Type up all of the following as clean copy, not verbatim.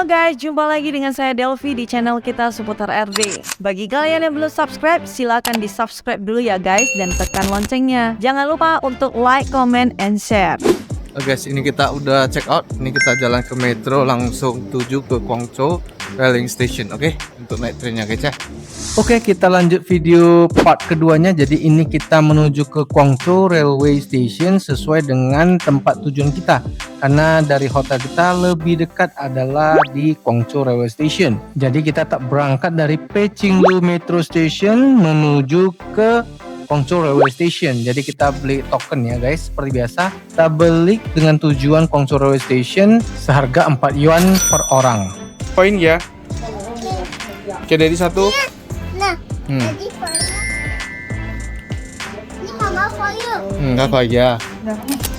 Halo guys, jumpa lagi dengan saya Delvi di channel kita seputar RD. Bagi kalian yang belum subscribe, silakan di subscribe dulu ya guys dan tekan loncengnya. Jangan lupa untuk like, comment, and share. Guys, ini kita udah check out. Ini kita jalan ke metro langsung tuju ke Guangzhou Railing Station. Oke, untuk naik trennya guys ya. Oke, kita lanjut video part keduanya. Jadi ini kita menuju ke Guangzhou Railway Station sesuai dengan tempat tujuan kita. Karena dari hotel kita lebih dekat adalah di Guangzhou Railway Station. Jadi kita tak berangkat dari Pechinglu Metro Station menuju ke Guangzhou Railway Station. Jadi kita beli token ya guys, seperti biasa. Kita beli dengan tujuan Guangzhou Railway Station seharga 4 yuan per orang. Poin ya. Oke, dari satu. Nah, jadi ini mama for you. Kakak ya.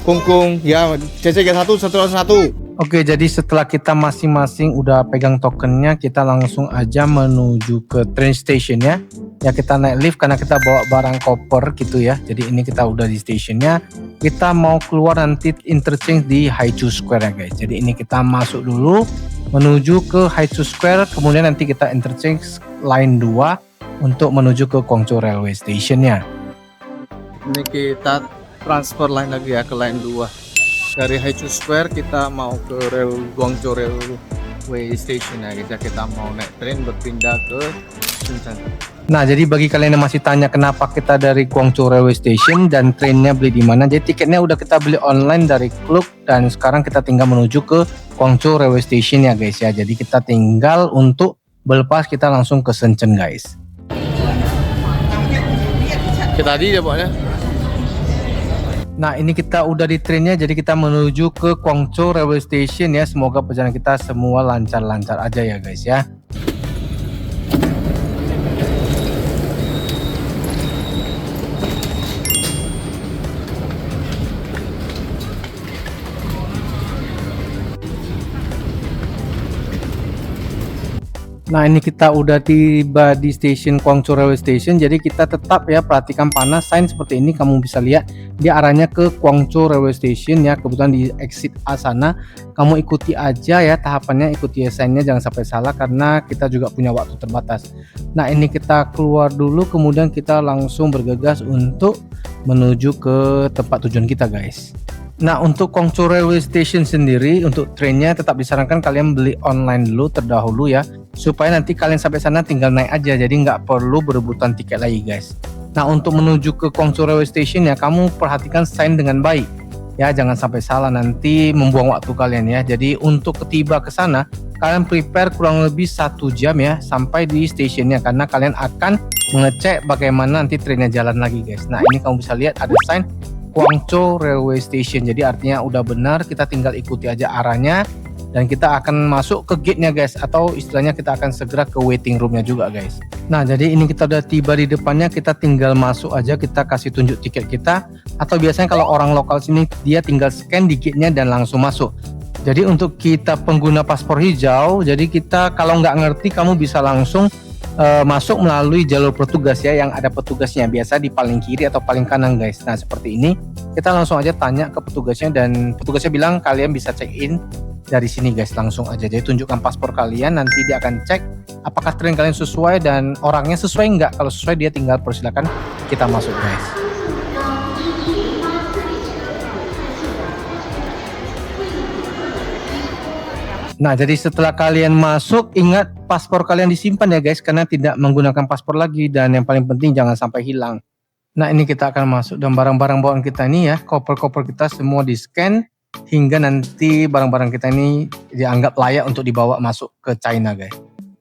Kungkung ya, cc satu. Oke, jadi setelah kita masing-masing udah pegang tokennya, kita langsung aja menuju ke train station ya. Ya kita naik lift karena kita bawa barang koper gitu ya. Jadi ini kita udah di stationnya. Kita mau keluar nanti interchange di Haichu Square ya guys. Jadi ini kita masuk dulu menuju ke Haichu Square, kemudian nanti kita interchange line 2 untuk menuju ke Guangzhou Railway Station-nya. Ini kita transfer line lagi ya ke line 2. Dari Haichu Square kita mau ke Guangzhou Railway Station ya guys. Kita mau naik train berpindah ke Shenzhen. Nah, jadi bagi kalian yang masih tanya kenapa kita dari Guangzhou Railway Station dan trainnya beli di mana, jadi tiketnya udah kita beli online dari Klook dan sekarang kita tinggal menuju ke Guangzhou Railway Station ya guys ya. Jadi kita tinggal untuk berlepas kita langsung ke Shenzhen guys. Kita tadi ya pokoknya. Nah, ini kita udah di trainnya, jadi kita menuju ke Guangzhou Railway Station ya. Semoga perjalanan kita semua lancar-lancar aja ya guys ya. Nah, ini kita udah tiba di stasiun Guangzhou Railway Station. Jadi kita tetap ya perhatikan panas sign seperti ini, kamu bisa lihat dia arahnya ke Guangzhou Railway Station ya. Kebetulan di exit A sana. Kamu ikuti aja ya tahapannya, ikuti signnya, jangan sampai salah karena kita juga punya waktu terbatas. Nah, ini kita keluar dulu, kemudian kita langsung bergegas untuk menuju ke tempat tujuan kita guys. Nah, untuk Guangzhou Railway Station sendiri untuk trainnya tetap disarankan kalian beli online dulu terdahulu ya, supaya nanti kalian sampai sana tinggal naik aja, jadi nggak perlu berebutan tiket lagi guys. Nah, untuk menuju ke Guangzhou Railway Station ya, kamu perhatikan sign dengan baik ya, jangan sampai salah nanti membuang waktu kalian ya. Jadi untuk ketiba ke sana kalian prepare kurang lebih 1 jam ya sampai di stationnya, karena kalian akan mengecek bagaimana nanti trennya jalan lagi guys. Nah, ini kamu bisa lihat ada sign Guangzhou Railway Station, jadi artinya udah benar, kita tinggal ikuti aja arahnya dan kita akan masuk ke gate-nya guys, atau istilahnya kita akan segera ke waiting room-nya juga guys. Nah, jadi ini kita udah tiba di depannya, kita tinggal masuk aja, kita kasih tunjuk tiket kita, atau biasanya kalau orang lokal sini dia tinggal scan di gate-nya dan langsung masuk. Jadi untuk kita pengguna paspor hijau, jadi kita kalau nggak ngerti kamu bisa langsung masuk melalui jalur petugas ya, yang ada petugasnya biasa di paling kiri atau paling kanan guys. Nah, seperti ini kita langsung aja tanya ke petugasnya dan petugasnya bilang kalian bisa check in dari sini guys, langsung aja. Jadi tunjukkan paspor kalian, nanti dia akan cek apakah train kalian sesuai dan orangnya sesuai nggak. Kalau sesuai dia tinggal persilakan kita masuk guys. Nah, jadi setelah kalian masuk, ingat paspor kalian disimpan ya guys, karena tidak menggunakan paspor lagi, dan yang paling penting jangan sampai hilang. Nah, ini kita akan masuk dan barang-barang bawaan kita ini ya, koper-koper kita semua di scan hingga nanti barang-barang kita ini dianggap layak untuk dibawa masuk ke China guys.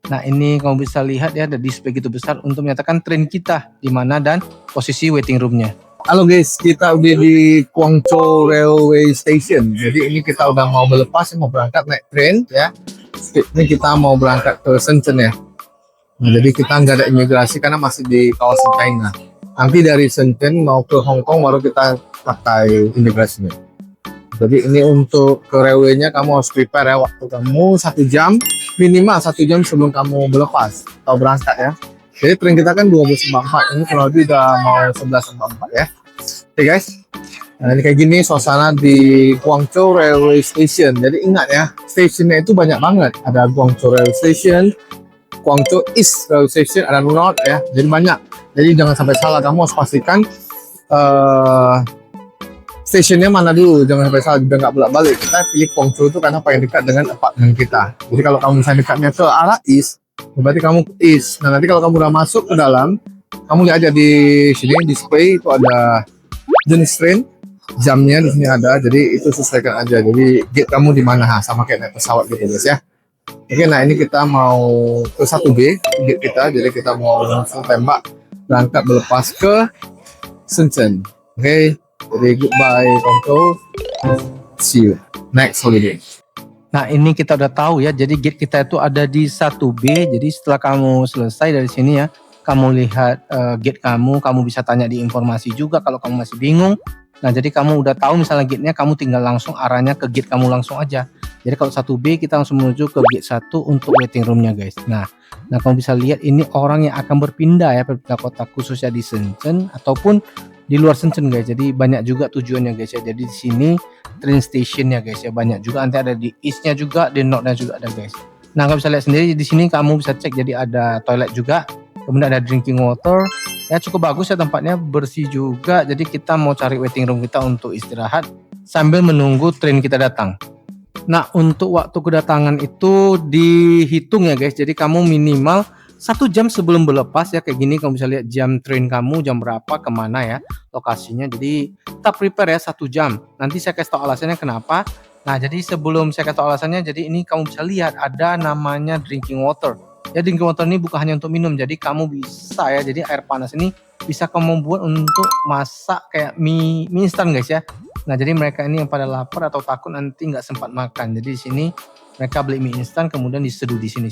Nah, ini kamu bisa lihat ya, ada display gitu besar untuk menyatakan train kita di mana dan posisi waiting roomnya. Halo guys, kita udah di Guangzhou Railway Station. Jadi ini kita udah mau melepas, mau berangkat naik train ya. Ini kita mau berangkat ke Shenzhen ya. Nah, jadi kita nggak ada imigrasi karena masih di kawasan China. Nanti dari Shenzhen mau ke Hong Kong baru kita pakai imigrasinya. Jadi ini untuk ke railway-nya kamu harus prepare ya, waktu kamu 1 jam, minimal 1 jam sebelum kamu berlepas atau berangkat ya. Jadi train kita kan 12.44, ini kurang lebih udah mau 11.44 ya. Oke guys, Nah, ini kayak gini suasana di Guangzhou Railway Station. Jadi ingat ya, stationnya itu banyak banget. Ada Guangzhou Railway Station, Guangzhou East Railway Station, ada North ya. Jadi banyak. Jadi jangan sampai salah. Kamu harus pastikan stationnya mana dulu. Jangan sampai salah. Biar nggak bolak-balik. Kita pilih Guangzhou itu karena paling dekat dengan apartemen kita. Jadi kalau kamu misalnya dekatnya ke arah East, berarti kamu ke East. Nah, nanti kalau kamu udah masuk ke dalam, kamu lihat aja di sini display itu ada jenis train. Jamnya di sini ada, jadi itu sesuaikan aja. Jadi gate kamu di mana, sama kayak naik pesawat gitu guys ya. Oke, nah ini kita mau ke 1B gate kita, jadi kita mau langsung tembak berangkat berlepas ke Shenzhen. Oke, jadi goodbye Guangzhou, see you next holiday. Nah ini kita udah tahu ya, jadi gate kita itu ada di 1B. Jadi setelah kamu selesai dari sini ya, kamu lihat gate kamu bisa tanya di informasi juga kalau kamu masih bingung. Nah jadi kamu udah tahu misalnya gate-nya, kamu tinggal langsung arahnya ke gate kamu langsung aja. Jadi kalau 1B kita langsung menuju ke gate 1 untuk waiting room-nya guys. Nah kamu bisa lihat ini orang yang akan berpindah ya, berpindah kota khususnya di Shenzhen ataupun di luar Shenzhen guys. Jadi banyak juga tujuannya guys ya. Jadi di sini train station-nya guys ya, banyak juga. Nanti ada di East-nya juga, di North-nya juga ada guys. Nah kamu bisa lihat sendiri di sini, kamu bisa cek, jadi ada toilet juga. Kemudian ada drinking water, ya cukup bagus ya tempatnya, bersih juga. Jadi kita mau cari waiting room kita untuk istirahat sambil menunggu train kita datang. Nah untuk waktu kedatangan itu dihitung ya guys. Jadi kamu minimal 1 jam sebelum berlepas ya, kayak gini kamu bisa lihat jam train kamu jam berapa, kemana ya lokasinya. Jadi tetap prepare ya 1 jam. Nanti saya kasih tahu alasannya kenapa. Nah jadi sebelum saya kasih tahu alasannya, jadi ini kamu bisa lihat ada namanya drinking water. Ya drinking water ini bukan hanya untuk minum, jadi kamu bisa ya, jadi air panas ini bisa kamu buat untuk masak kayak mie instan guys ya. Nah jadi mereka ini yang pada lapar atau takut nanti nggak sempat makan, jadi di sini mereka beli mie instan kemudian diseduh di sini.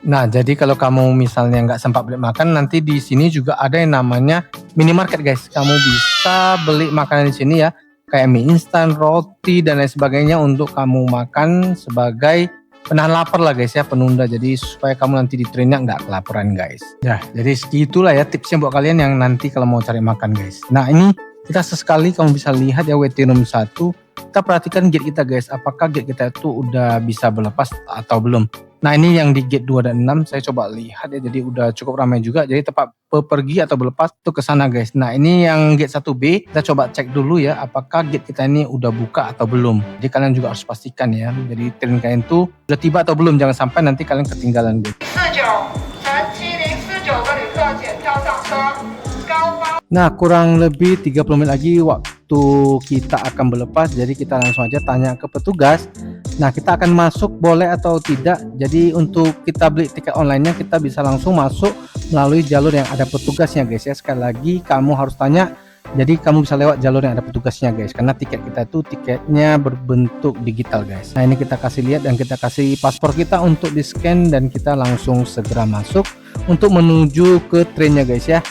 Nah jadi kalau kamu misalnya nggak sempat beli makan, nanti di sini juga ada yang namanya minimarket guys. Kamu bisa beli makanan di sini ya, kayak mie instan, roti dan lain sebagainya untuk kamu makan sebagai penahan lapar lah guys ya, penunda. Jadi supaya kamu nanti di trainnya nggak kelaparan guys. Ya jadi segitulah ya tipsnya buat kalian yang nanti kalau mau cari makan guys. Nah ini kita sesekali kamu bisa lihat ya waiting room 1. Kita perhatikan gate kita guys, apakah gate kita itu udah bisa berlepas atau belum. Nah ini yang di gate 2 dan 6 saya coba lihat ya, jadi udah cukup ramai juga. Jadi tempat pergi atau berlepas tuh ke sana guys. Nah ini yang gate 1B, kita coba cek dulu ya apakah gate kita ini udah buka atau belum. Jadi kalian juga harus pastikan ya, jadi train kalian tuh udah tiba atau belum, jangan sampai nanti kalian ketinggalan guys. Nah kurang lebih 30 menit lagi waktu kita akan berlepas, jadi kita langsung aja tanya ke petugas. Nah kita akan masuk boleh atau tidak. Jadi untuk kita beli tiket online-nya kita bisa langsung masuk melalui jalur yang ada petugasnya guys ya. Sekali lagi kamu harus tanya, jadi kamu bisa lewat jalur yang ada petugasnya guys, karena tiket kita itu tiketnya berbentuk digital guys. Nah ini kita kasih lihat dan kita kasih paspor kita untuk di scan dan kita langsung segera masuk untuk menuju ke trainnya guys ya.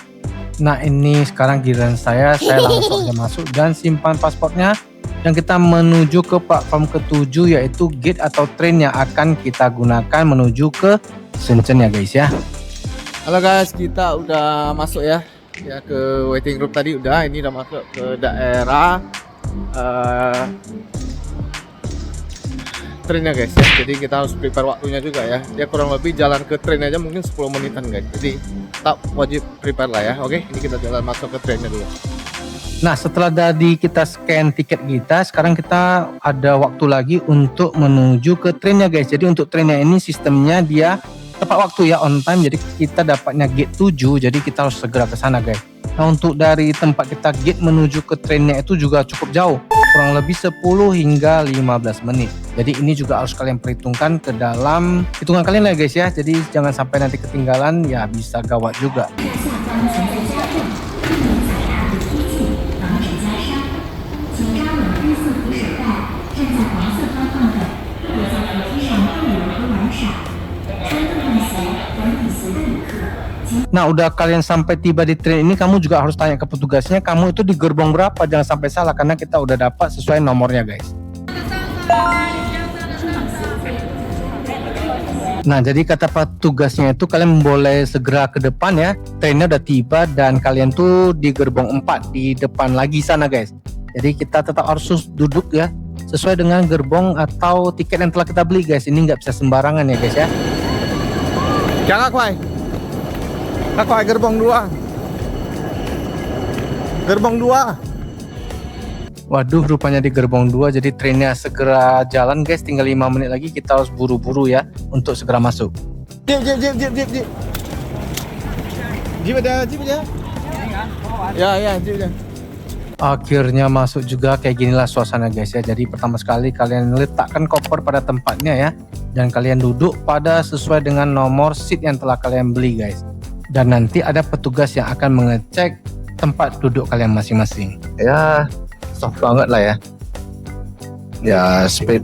Nah ini sekarang giliran saya langsung aja masuk dan simpan paspornya dan kita menuju ke platform ke-7 yaitu gate atau train yang akan kita gunakan menuju ke Shenzhen ya guys ya. Halo guys, kita udah masuk ya ke waiting room tadi udah. Ini udah masuk ke daerah trainnya guys ya. Jadi kita harus prepare waktunya juga ya. Dia kurang lebih jalan ke train aja mungkin 10 menitan guys. Jadi tetap wajib prepare lah ya. Oke, ini kita jalan masuk ke trainnya dulu. Nah setelah tadi kita scan tiket kita, sekarang kita ada waktu lagi untuk menuju ke trainnya guys. Jadi untuk trainnya ini sistemnya dia tepat waktu ya, on time. Jadi kita dapatnya gate 7, jadi kita harus segera ke sana guys. Nah untuk dari tempat kita gate menuju ke trainnya itu juga cukup jauh, kurang lebih 10 hingga 15 menit. Jadi ini juga harus kalian perhitungkan ke dalam hitungan kalian lah guys ya. Jadi jangan sampai nanti ketinggalan, ya bisa gawat juga. Nah udah kalian sampai tiba di train ini, kamu juga harus tanya ke petugasnya kamu itu di gerbong berapa, jangan sampai salah karena kita udah dapat sesuai nomornya guys. Nah jadi kata petugasnya itu kalian boleh segera ke depan ya, trainnya udah tiba dan kalian tuh di gerbong 4 di depan lagi sana guys. Jadi kita tetap harus duduk ya sesuai dengan gerbong atau tiket yang telah kita beli guys. Ini nggak bisa sembarangan ya guys ya. Jangan Kwai gerbong 2. Gerbong 2. Waduh, rupanya di gerbong 2, jadi trennya segera jalan guys. Tinggal 5 menit lagi, kita harus buru-buru ya untuk segera masuk. Jeep aja. Ya, jeep aja. Akhirnya masuk juga. Kayak ginilah suasana guys ya. Jadi pertama sekali kalian letakkan koper pada tempatnya ya, dan kalian duduk pada sesuai dengan nomor seat yang telah kalian beli guys. Dan nanti ada petugas yang akan mengecek tempat duduk kalian masing-masing. Ya, soft banget lah ya. Ya, speed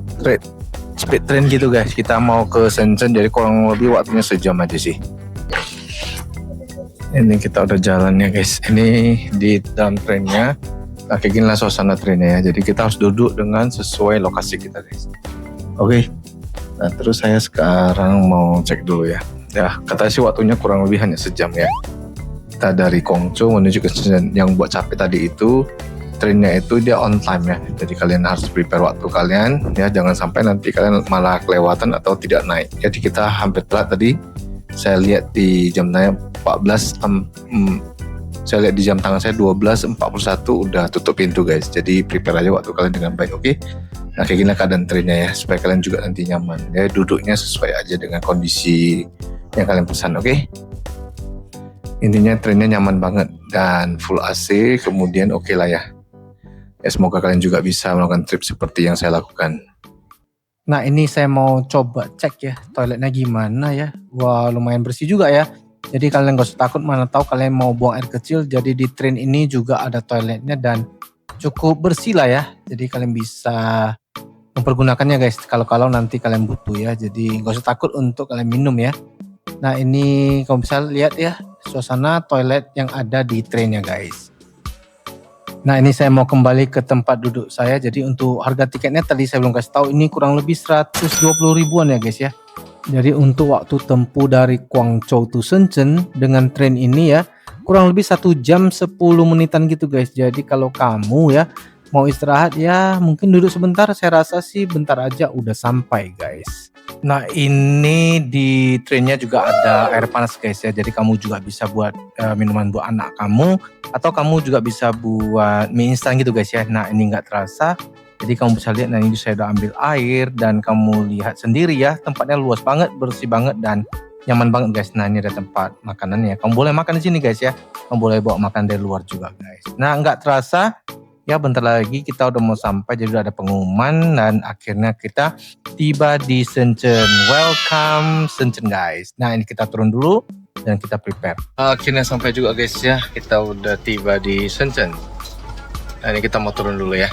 train gitu guys. Kita mau ke Shenzhen, jadi kurang lebih waktunya sejam aja sih. Ini kita udah jalan ya guys. Ini di dalam trennya. Nah, kayak gini lah suasana trennya ya. Jadi kita harus duduk dengan sesuai lokasi kita guys. Oke. Nah, terus saya sekarang mau cek dulu ya. Ya, katanya sih waktunya kurang lebih hanya sejam ya. Kita dari Guangzhou menuju ke Shenzhen. Yang buat capek tadi itu trennya itu dia on time ya. Jadi kalian harus prepare waktu kalian ya. Jangan sampai nanti kalian malah kelewatan atau tidak naik. Jadi kita hampir telat tadi. Saya lihat di jam saya 14 saya lihat di jam tangan saya 12.41 udah tutup pintu guys. Jadi prepare aja waktu kalian dengan baik, oke? Nah, kayak gini keadaan trennya ya, supaya kalian juga nanti nyaman ya, duduknya sesuai aja dengan kondisi yang kalian pesan, oke? Intinya trennya nyaman banget dan full AC, kemudian oke lah ya. Ya, semoga kalian juga bisa melakukan trip seperti yang saya lakukan. Nah, ini saya mau coba cek ya toiletnya gimana ya. Wah, lumayan bersih juga ya. Jadi kalian gak usah takut, mana tahu kalian mau buang air kecil. Jadi di train ini juga ada toiletnya dan cukup bersih lah ya. Jadi kalian bisa mempergunakannya guys, kalau nanti kalian butuh ya. Jadi gak usah takut untuk kalian minum ya. Nah, ini kamu bisa lihat ya suasana toilet yang ada di trainnya guys. Nah, ini saya mau kembali ke tempat duduk saya. Jadi untuk harga tiketnya tadi saya belum kasih tahu, ini kurang lebih 120 ribuan ya guys ya. Jadi untuk waktu tempuh dari Guangzhou to Shenzhen dengan train ini ya, kurang lebih 1 jam 10 menitan gitu guys. Jadi kalau kamu ya mau istirahat ya mungkin duduk sebentar, saya rasa sih bentar aja udah sampai guys. Nah, ini di trainnya juga ada air panas guys ya. Jadi kamu juga bisa buat minuman buat anak kamu, atau kamu juga bisa buat mie instan gitu guys ya. Nah, ini nggak terasa. Jadi kamu bisa lihat, nah ini saya udah ambil air dan kamu lihat sendiri ya, tempatnya luas banget, bersih banget dan nyaman banget guys. Nah, ini ada tempat makanannya. Kamu boleh makan di sini guys ya. Kamu boleh bawa makan dari luar juga guys. Nah, nggak terasa ya, bentar lagi kita udah mau sampai. Jadi udah ada pengumuman dan akhirnya kita tiba di Shenzhen. Welcome Shenzhen guys. Nah, ini kita turun dulu dan kita prepare. Akhirnya sampai juga guys ya. Kita udah tiba di Shenzhen. Nah, ini kita mau turun dulu ya.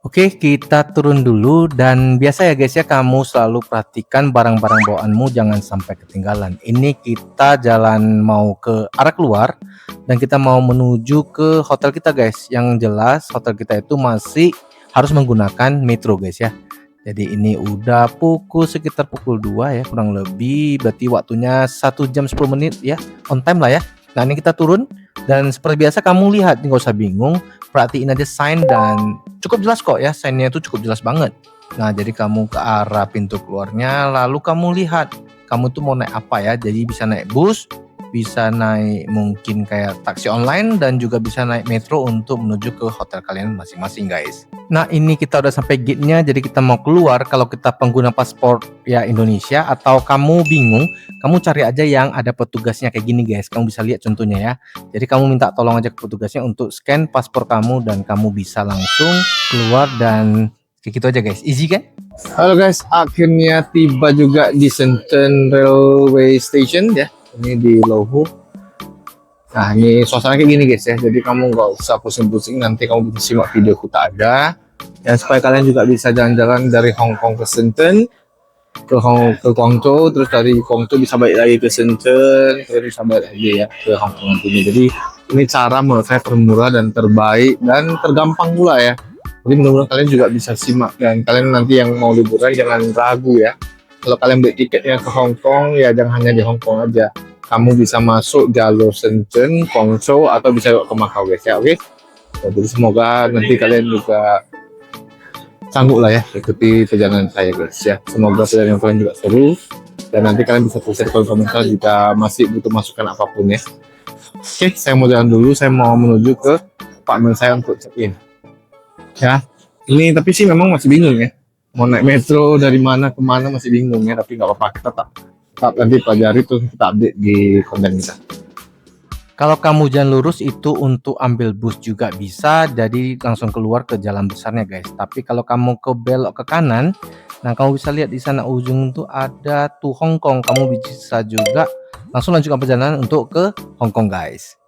Oke, kita turun dulu dan biasa ya guys ya, kamu selalu perhatikan barang-barang bawaanmu jangan sampai ketinggalan. Ini kita jalan mau ke arah keluar dan kita mau menuju ke hotel kita guys. Yang jelas hotel kita itu masih harus menggunakan metro guys ya. Jadi ini udah sekitar pukul 2 ya kurang lebih, berarti waktunya 1 jam 10 menit ya, on time lah ya. Nah, ini kita turun dan seperti biasa kamu lihat, nggak usah bingung, perhatiin aja sign dan cukup jelas kok ya, signnya itu cukup jelas banget. Nah, jadi kamu ke arah pintu keluarnya, lalu kamu lihat kamu tuh mau naik apa ya. Jadi bisa naik bus, bisa naik mungkin kayak taksi online, dan juga bisa naik metro untuk menuju ke hotel kalian masing-masing guys. Nah, ini kita udah sampai gate-nya, jadi kita mau keluar. Kalau kita pengguna paspor ya Indonesia atau kamu bingung, kamu cari aja yang ada petugasnya kayak gini guys. Kamu bisa lihat contohnya ya. Jadi kamu minta tolong aja ke petugasnya untuk scan paspor kamu dan kamu bisa langsung keluar dan kayak gitu aja guys. Easy kan? Halo guys, akhirnya tiba juga di Shenzhen Railway Station ya. Ini di Lohu. Nah, ini suasana kayak gini guys ya. Jadi kamu nggak usah pusing-pusing, nanti kamu bisa simak video kita ada. Ya, supaya kalian juga bisa jalan-jalan dari Hong Kong ke Shenzhen, ke Guangzhou, terus dari Guangzhou bisa balik lagi ke Shenzhen, terus bisa balik lagi ya ke Hong Kong nantinya. Jadi ini cara menurut saya termurah dan terbaik dan tergampang pula ya. Jadi mudah-mudahan kalian juga bisa simak, dan kalian nanti yang mau liburan jangan ragu ya. Kalau kalian beli tiketnya ke Hong Kong ya jangan hanya di Hong Kong aja. Kamu bisa masuk jalur Shenzhen, Guangzhou, atau bisa ke Macau guys ya, oke? Jadi semoga nanti kalian juga sanggup lah ya ikuti perjalanan saya guys ya. Semoga perjalanan kalian juga seru dan nanti kalian bisa tulis di kolom komentar jika masih butuh masukan apapun ya. Oke, saya mau jalan dulu, saya mau menuju ke apartemen saya untuk check-in ya. Ini tapi sih memang masih bingung ya, mau naik metro dari mana ke mana masih bingung ya, tapi nggak apa-apa, kita tetap nanti pelajari terus kita update di konten kita. Kalau kamu jalan lurus itu untuk ambil bus juga bisa, jadi langsung keluar ke jalan besarnya guys. Tapi kalau kamu ke belok ke kanan, nah kamu bisa lihat di sana ujung tuh ada tuh Hong Kong. Kamu bisa juga langsung lanjutkan perjalanan untuk ke Hong Kong guys.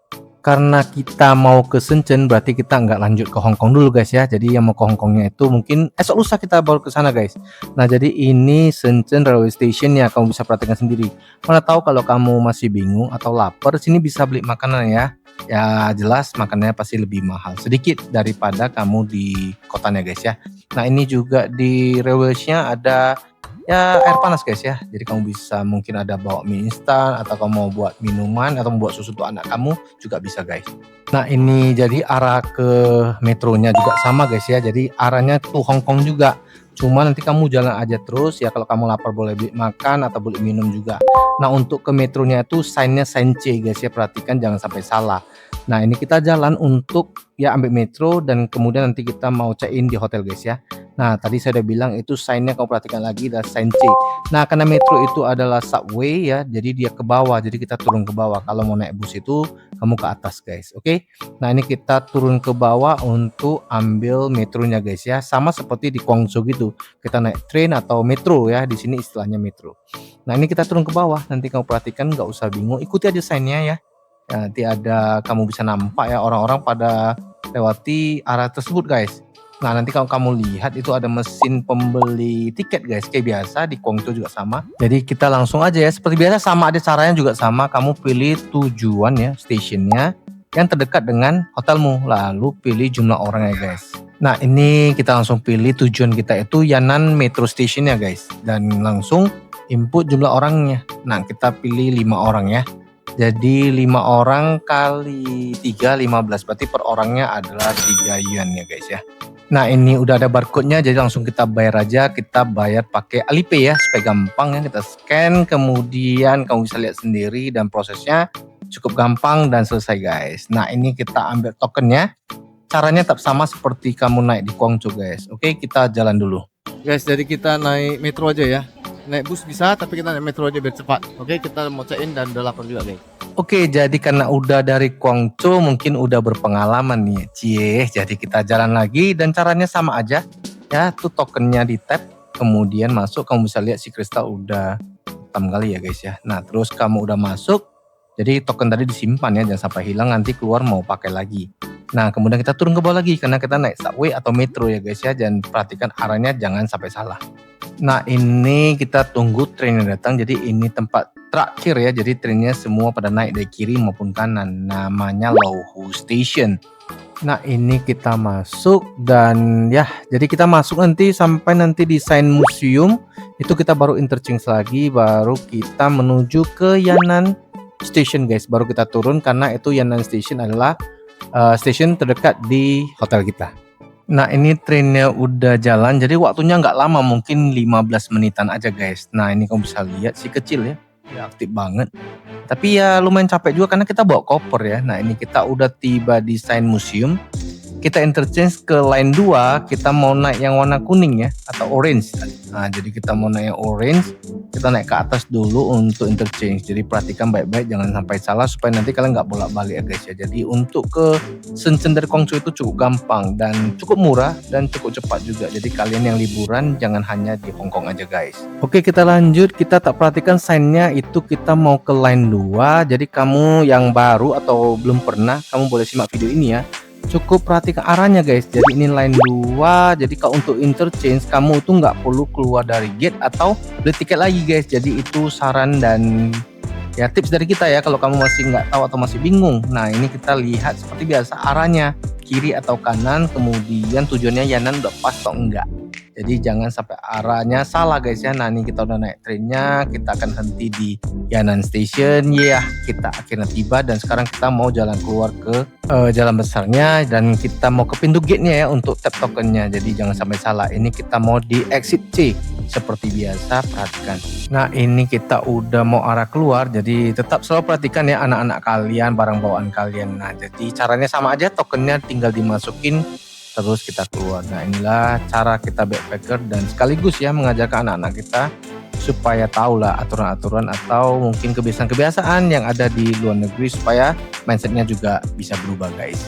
Karena kita mau ke Shenzhen, berarti kita nggak lanjut ke Hong Kong dulu guys ya. Jadi yang mau ke Hong Kongnya itu mungkin esok lusa kita baru ke sana guys. Nah jadi ini Shenzhen Railway Station ya, kamu bisa perhatikan sendiri. Mana tahu kalau kamu masih bingung atau lapar, sini bisa beli makanan ya. Ya jelas makanannya pasti lebih mahal sedikit daripada kamu di kotanya guys ya. Nah ini juga di railway-nya ada ya air panas guys ya, jadi kamu bisa mungkin ada bawa mie instan atau kamu mau buat minuman atau membuat susu untuk anak kamu juga bisa guys. Nah ini jadi arah ke metronya juga sama guys ya, jadi arahnya tuh Hong Kong juga, cuma nanti kamu jalan aja terus ya, kalau kamu lapar boleh beli makan atau beli minum juga. Nah untuk ke metronya itu signnya sign C guys ya, perhatikan jangan sampai salah. Nah ini kita jalan untuk ya ambil metro dan kemudian nanti kita mau check in di hotel guys ya. Nah tadi saya udah bilang itu signnya kamu perhatikan lagi, ada sign C. Nah karena metro itu adalah subway ya, jadi dia ke bawah, jadi kita turun ke bawah. Kalau mau naik bus itu kamu ke atas guys, oke. Nah ini kita turun ke bawah untuk ambil metronya guys ya, sama seperti di Guangzhou gitu, kita naik train atau metro ya, di sini istilahnya metro. Nah ini kita turun ke bawah, nanti kamu perhatikan, nggak usah bingung, ikuti aja signnya ya. Ya, nanti ada kamu bisa nampak ya orang-orang pada lewati arah tersebut guys. Nah nanti kalau kamu lihat itu ada mesin pembeli tiket guys, kayak biasa di Guangzhou juga sama. Jadi kita langsung aja ya, seperti biasa sama, ada caranya juga sama. Kamu pilih tujuan ya, stationnya yang terdekat dengan hotelmu, lalu pilih jumlah orang ya guys. Nah ini kita langsung pilih tujuan kita itu Yan'an Metro Station ya guys, dan langsung input jumlah orangnya. Nah kita pilih 5 orang ya. Jadi 5 orang kali 3, 15, berarti per orangnya adalah 3 yuan ya guys ya. Nah ini udah ada barcode-nya, jadi langsung kita bayar aja. Kita bayar pakai Alipay ya, supaya gampang ya. Kita scan, kemudian kamu bisa lihat sendiri dan prosesnya cukup gampang dan selesai guys. Nah ini kita ambil tokennya. Caranya tetap sama seperti kamu naik di Guangzhou guys. Oke, kita jalan dulu guys. Jadi kita naik metro aja ya. Naik bus bisa, tapi kita naik metro aja biar cepat. Oke, kita mau check-in dan udah lapar juga guys. Oke, jadi karena udah dari Guangzhou mungkin udah berpengalaman nih cie. Jadi kita jalan lagi dan caranya sama aja ya. Tuh tokennya di tap, kemudian masuk. Kamu bisa lihat si kristal udah hitam kali ya guys ya. Nah terus kamu udah masuk, jadi token tadi disimpan ya, jangan sampai hilang, nanti keluar mau pakai lagi. Nah kemudian kita turun ke bawah lagi karena kita naik subway atau metro ya guys ya, dan perhatikan arahnya jangan sampai salah. Nah ini kita tunggu trennya datang, jadi ini tempat terakhir ya, jadi trennya semua pada naik dari kiri maupun kanan, namanya Louhu Station. Nah ini kita masuk dan ya, jadi kita masuk nanti sampai nanti di Sign Museum, itu kita baru interchange lagi, baru kita menuju ke Yan'an Station guys, baru kita turun karena itu Yan'an Station adalah stasiun terdekat di hotel kita. Nah ini trennya udah jalan, jadi waktunya nggak lama, mungkin 15 menitan aja guys. Nah ini kamu bisa lihat si kecil ya, dia aktif banget. Tapi ya lumayan capek juga karena kita bawa koper ya. Nah ini kita udah tiba di Sign Museum. Kita interchange ke line 2, kita mau naik yang warna kuning ya, atau orange. Nah jadi kita mau naik yang orange, kita naik ke atas dulu untuk interchange. Jadi perhatikan baik-baik jangan sampai salah supaya nanti kalian nggak bolak-balik ya guys ya. Jadi untuk ke Shenzhen dari Guangzhou itu cukup gampang dan cukup murah dan cukup cepat juga. Jadi kalian yang liburan jangan hanya di Hong Kong aja guys. Oke kita lanjut, kita tak perhatikan signnya itu kita mau ke line 2. Jadi kamu yang baru atau belum pernah, kamu boleh simak video ini ya. Cukup perhatikan arahnya guys, jadi ini line 2. Jadi kalau untuk interchange kamu itu nggak perlu keluar dari gate atau beli tiket lagi guys. Jadi itu saran dan ya tips dari kita ya, kalau kamu masih nggak tahu atau masih bingung. Nah ini kita lihat seperti biasa arahnya kiri atau kanan, kemudian tujuannya Yan'an udah pas atau enggak. Jadi jangan sampai arahnya salah guys ya. Nah ini kita udah naik trennya, kita akan henti di Yan'an Station ya. Kita akhirnya tiba dan sekarang kita mau jalan keluar ke jalan besarnya dan kita mau ke pintu gate-nya ya untuk tap tokennya. Jadi jangan sampai salah. Ini kita mau di exit C seperti biasa, perhatikan. Nah ini kita udah mau arah keluar, jadi tetap selalu perhatikan ya anak-anak kalian, barang bawaan kalian. Nah jadi caranya sama aja, tokennya tinggal dimasukin terus kita keluar. Nah inilah cara kita backpacker dan sekaligus ya mengajarkan anak-anak kita supaya tahu lah aturan-aturan atau mungkin kebiasaan-kebiasaan yang ada di luar negeri supaya mindsetnya juga bisa berubah guys.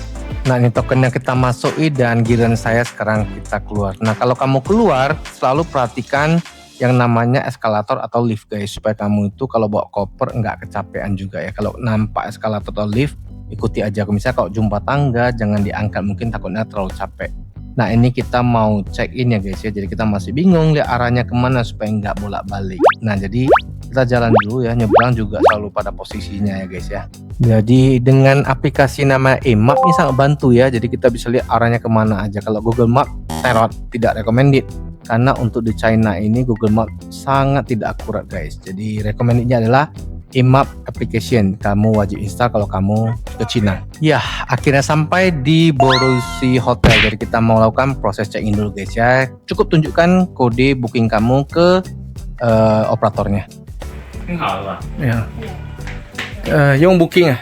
Nah ini tokennya kita masukin dan giliran saya sekarang kita keluar. Nah kalau kamu keluar selalu perhatikan yang namanya eskalator atau lift guys, supaya kamu itu kalau bawa koper nggak kecapean juga ya. Kalau nampak eskalator atau lift ikuti aja, misalnya kalau jumpa tangga jangan diangkat, mungkin takutnya terlalu capek. Nah ini kita mau check in ya guys ya, jadi kita masih bingung lihat arahnya kemana supaya nggak bolak-balik. Nah jadi kita jalan dulu ya, nyebrang juga selalu pada posisinya ya guys ya. Jadi dengan aplikasi nama Emap ini sangat bantu ya, jadi kita bisa lihat arahnya kemana aja. Kalau Google Map tidak recommended, karena untuk di China ini Google Map sangat tidak akurat guys. Jadi recommendednya adalah Emap application, kamu wajib install kalau kamu ke Cina. Ya, akhirnya sampai di Borusi Hotel. Jadi kita mau lakukan proses check-in dulu guys ya. Cukup tunjukkan kode booking kamu ke operatornya. Ya. Yang booking ya.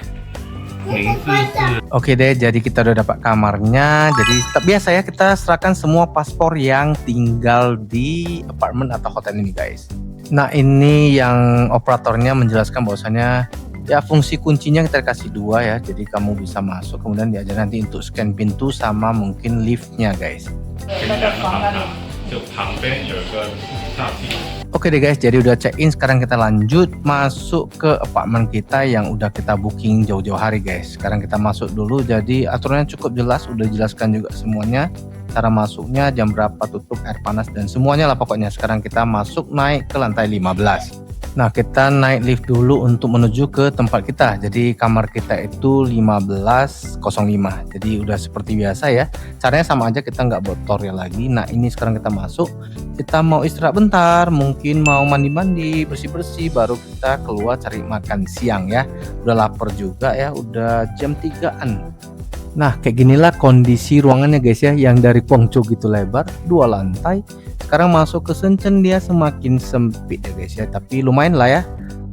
Oke deh, jadi kita udah dapat kamarnya. Jadi tetap biasa ya, kita serahkan semua paspor yang tinggal di apartemen atau hotel ini guys. Nah ini yang operatornya menjelaskan bahwasanya ya fungsi kuncinya kita kasih 2 ya, jadi kamu bisa masuk kemudian diajar nanti untuk scan pintu sama mungkin liftnya guys. Oke deh guys, jadi udah check in, sekarang kita lanjut masuk ke apartemen kita yang udah kita booking jauh-jauh hari guys. Sekarang kita masuk dulu, jadi aturannya cukup jelas, udah dijelaskan juga semuanya, cara masuknya, jam berapa tutup, air panas dan semuanya lah pokoknya. Sekarang kita masuk naik ke lantai 15. Nah kita naik lift dulu untuk menuju ke tempat kita. Jadi kamar kita itu 1505. Jadi udah seperti biasa ya. Caranya sama aja, kita nggak buat tutorial lagi. Nah ini sekarang kita masuk. Kita mau istirahat bentar, mungkin mau mandi-mandi, bersih-bersih, baru kita keluar cari makan siang ya. Udah lapar juga ya, udah jam 3-an. Nah kayak ginilah kondisi ruangannya guys ya, yang dari Guangzhou gitu lebar, 2 lantai. Sekarang masuk ke Shenzhen dia semakin sempit ya guys ya, tapi lumayan lah ya,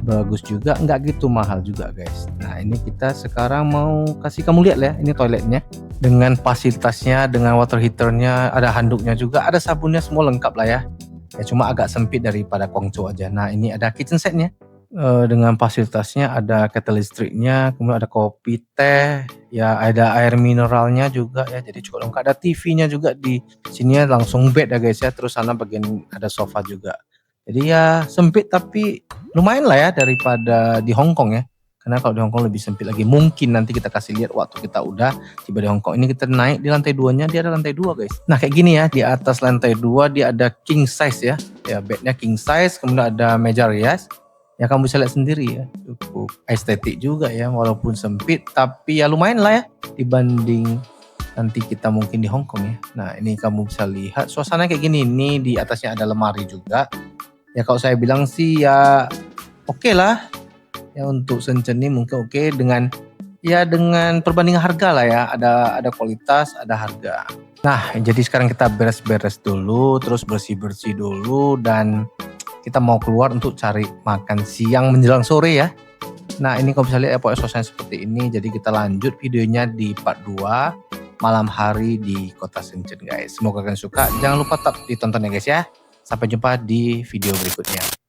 bagus juga, nggak gitu mahal juga guys. Nah ini kita sekarang mau kasih kamu lihat ya, ini toiletnya dengan fasilitasnya, dengan water heaternya, ada handuknya juga, ada sabunnya, semua lengkap lah ya. Ya cuma agak sempit daripada Guangzhou aja. Nah ini ada kitchen setnya. Dengan fasilitasnya, ada kettle listriknya, kemudian ada kopi, teh, ya ada air mineralnya juga ya, jadi cukup lengkap. Ada TV-nya juga di sini ya, langsung bed ya guys ya, terus sana bagian ada sofa juga. Jadi ya sempit tapi lumayan lah ya daripada di Hong Kong ya, karena kalau di Hong Kong lebih sempit lagi. Mungkin nanti kita kasih lihat waktu kita udah tiba di Hong Kong. Ini kita naik di lantai 2-nya, dia ada lantai 2 guys. Nah kayak gini ya, di atas lantai 2 dia ada king size ya, bednya king size, kemudian ada meja rias. Ya kamu bisa lihat sendiri ya, cukup estetik juga ya, walaupun sempit tapi ya lumayan lah ya dibanding nanti kita mungkin di Hong Kong ya. Nah ini kamu bisa lihat suasana kayak gini, ini di atasnya ada lemari juga. Ya kalau saya bilang sih ya oke lah ya, untuk Shenzhen ini mungkin oke dengan perbandingan harga lah ya, ada kualitas, ada harga. Nah jadi sekarang kita beres-beres dulu, terus bersih-bersih dulu, dan kita mau keluar untuk cari makan siang menjelang sore ya. Nah ini kamu bisa lihat ya, pokoknya suasana seperti ini. Jadi kita lanjut videonya di part 2 malam hari di kota Shenzhen guys. Semoga kalian suka, jangan lupa tetap ditonton ya guys ya. Sampai jumpa di video berikutnya.